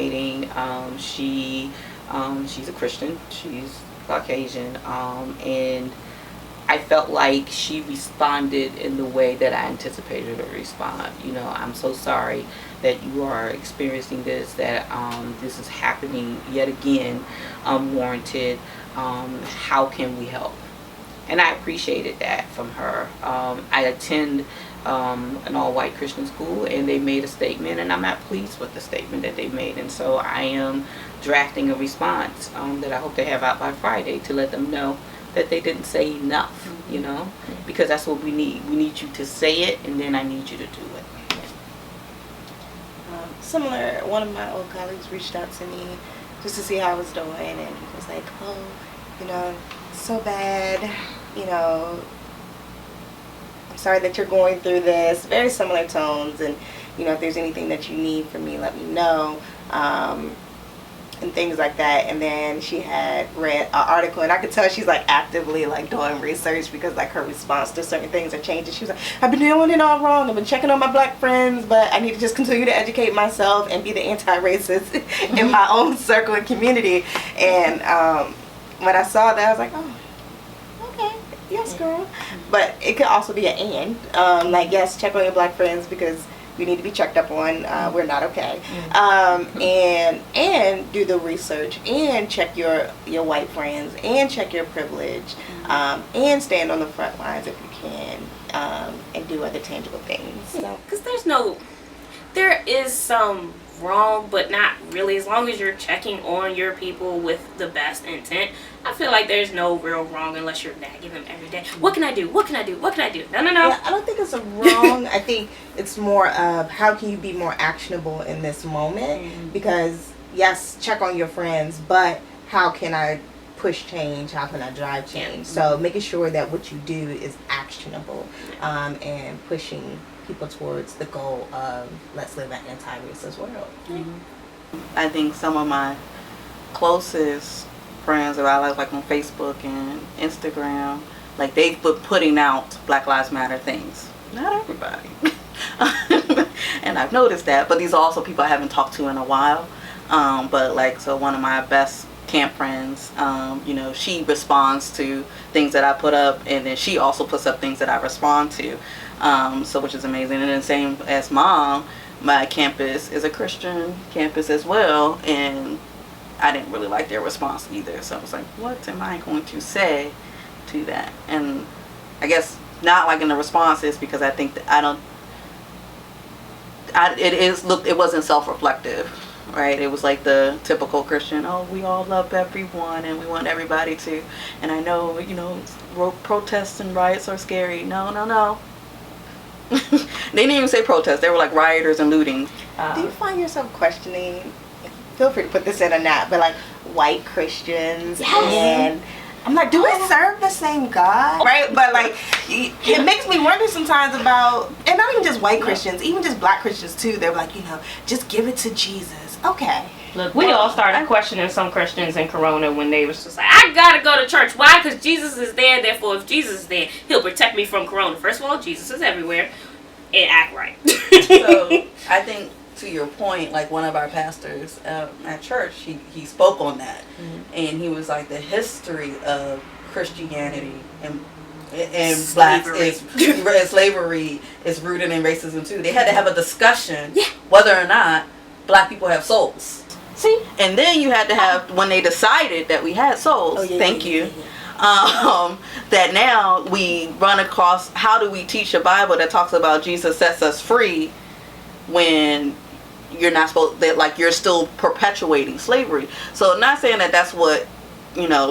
participating. She's a Christian. She's Caucasian, and I felt like she responded in the way that I anticipated her to respond. I'm so sorry that you are experiencing this, that this is happening yet again, unwarranted. How can we help? And I appreciated that from her. I attend an all-white Christian school, and they made a statement, and I'm not pleased with the statement that they made. And so I am drafting a response that I hope to have out by Friday to let them know that they didn't say enough, because that's what we need. We need you to say it, and then I need you to do it. Similar, one of my old colleagues reached out to me just to see how I was doing, and was like, oh, so bad, I'm sorry that you're going through this. Very similar tones, and if there's anything that you need from me, let me know, and things like that. And then she had read an article, and I could tell she's like actively like doing research, because like her response to certain things are changing. She was like, I've been doing it all wrong, I've been checking on my black friends, but I need to just continue to educate myself and be the anti-racist in my own circle and community. And when I saw that, I was like, oh, okay, yes girl. But it could also be an and, like, yes, check on your black friends, because you need to be checked up on. We're not okay. And do the research, and check your white friends, and check your privilege, and stand on the front lines if you can, and do other tangible things. Because there is some wrong, but not really. As long as you're checking on your people with the best intent, I feel like there's no real wrong unless you're nagging them every day. What can I do? What can I do? What can I do? No. Yeah, I don't think it's a wrong. I think it's more of how can you be more actionable in this moment? Because yes, check on your friends, but how can I push change? How can I drive change? So making sure that what you do is actionable, and pushing people towards the goal of let's live an anti-racist world. I think some of my closest friends that I like on Facebook and Instagram, like they've been putting out Black Lives Matter things. Not everybody. And I've noticed that, but these are also people I haven't talked to in a while. But like, so one of my best camp friends, she responds to things that I put up, and then she also puts up things that I respond to. So which is amazing. And then same as mom, my campus is a Christian campus as well, and I didn't really like their response either. So I was like, what am I going to say to that? And I guess not liking the responses, because I think that it wasn't self-reflective, right? It was like the typical Christian, oh, we all love everyone and we want everybody to, and I know, protests and riots are scary. No. They didn't even say protest. They were like rioters and looting. Do you find yourself questioning, feel free to put this in or not, but like white Christians? Yes. And I'm like, do we serve the same God? Right? But like, it makes me wonder sometimes about, and not even just white Christians, even just black Christians too. They're like, just give it to Jesus. Okay. Look, we all started questioning some Christians in Corona when they was just like, I gotta go to church. Why? Because Jesus is there. Therefore, if Jesus is there, he'll protect me from Corona. First of all, Jesus is everywhere. And act right. So I think, to your point, like one of our pastors at church, he spoke on that, and he was like, the history of Christianity and blacks is slavery is rooted in racism too. They had to have a discussion whether or not black people have souls. See, and then you had to have, when they decided that we had souls. That now we run across, how do we teach a Bible that talks about Jesus sets us free when you're not supposed, that like you're still perpetuating slavery? So not saying that that's what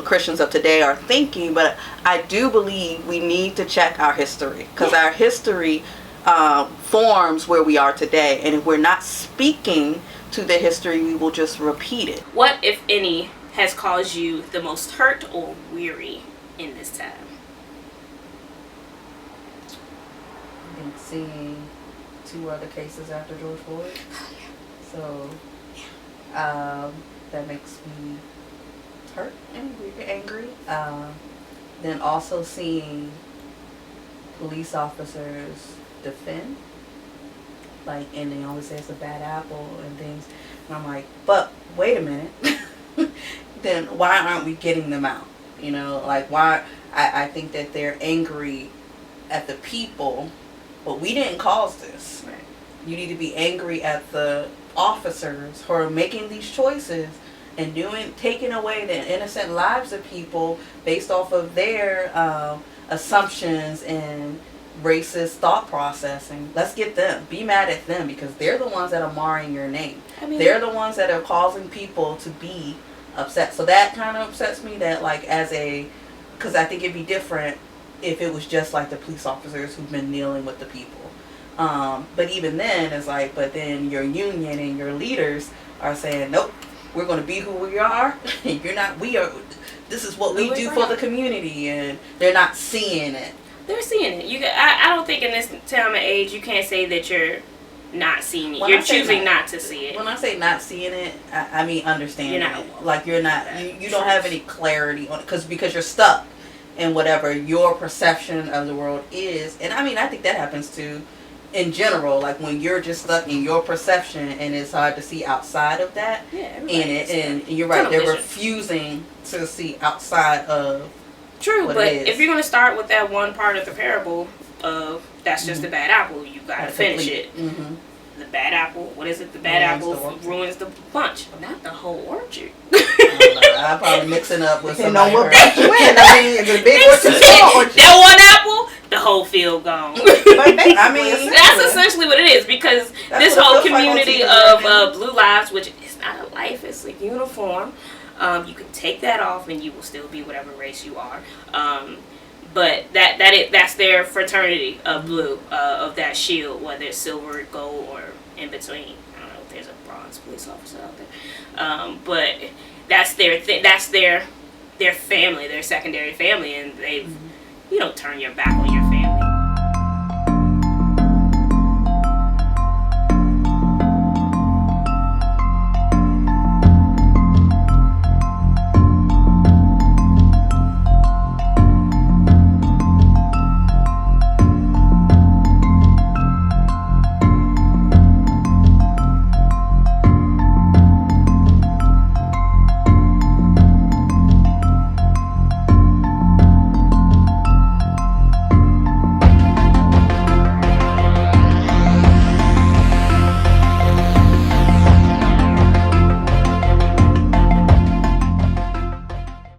Christians of today are thinking, but I do believe we need to check our history, because our history forms where we are today, and if we're not speaking to the history, we will just repeat it. What, if any, has caused you the most hurt or weary in this time? I think seeing 2 other cases after George Floyd. So that makes me hurt and angry. Then also seeing police officers defend, like, and they always say it's a bad apple and things. And I'm like, but wait a minute. Then why aren't we getting them out? You know, like why? I think that they're angry at the people, but we didn't cause this. Right. You need to be angry at the officers who are making these choices and taking away the innocent lives of people based off of their assumptions and racist thought processing. Let's get them. Be mad at them because they're the ones that are marring your name. I mean, They're the ones that are causing people to be upset. So that kind of upsets me that like because I think it'd be different if it was just like the police officers who've been kneeling with the people. But even then, it's like, but then your union and your leaders are saying, nope, we're going to be who we are. You're not, we are, this is what we do for the community. And they're not seeing it. They're seeing it. I don't think in this time of age you can't say that you're not seeing it. You're choosing not to see it. When I say not seeing it, I mean understanding You're not, it. Like you're not, you don't have any clarity on it because you're stuck in whatever your perception of the world is. And I mean, I think that happens too in general, like when you're just stuck in your perception and it's hard to see outside of that. Yeah, and you're right, they're refusing to see outside of true, what but it is. if you're going to start with that one part of the parable of that's just a bad apple, you got to finish it. Mm-hmm. The bad apple, what is it? The bad apple ruins the bunch, not the whole orchard. I'm probably mixing up with Depending somebody. on what bunch you in. I mean, is it a big orchard, small orchard? That one apple, the whole field gone. I mean, That's essentially what it is because this whole community of Blue Lives, which is not a life, it's a uniform. You can take that off and you will still be whatever race you are. But that's their fraternity of blue, of that shield, whether it's silver, gold, or in between. I don't know if there's a bronze police officer out there. But that's their family, their secondary family, and you don't turn your back on your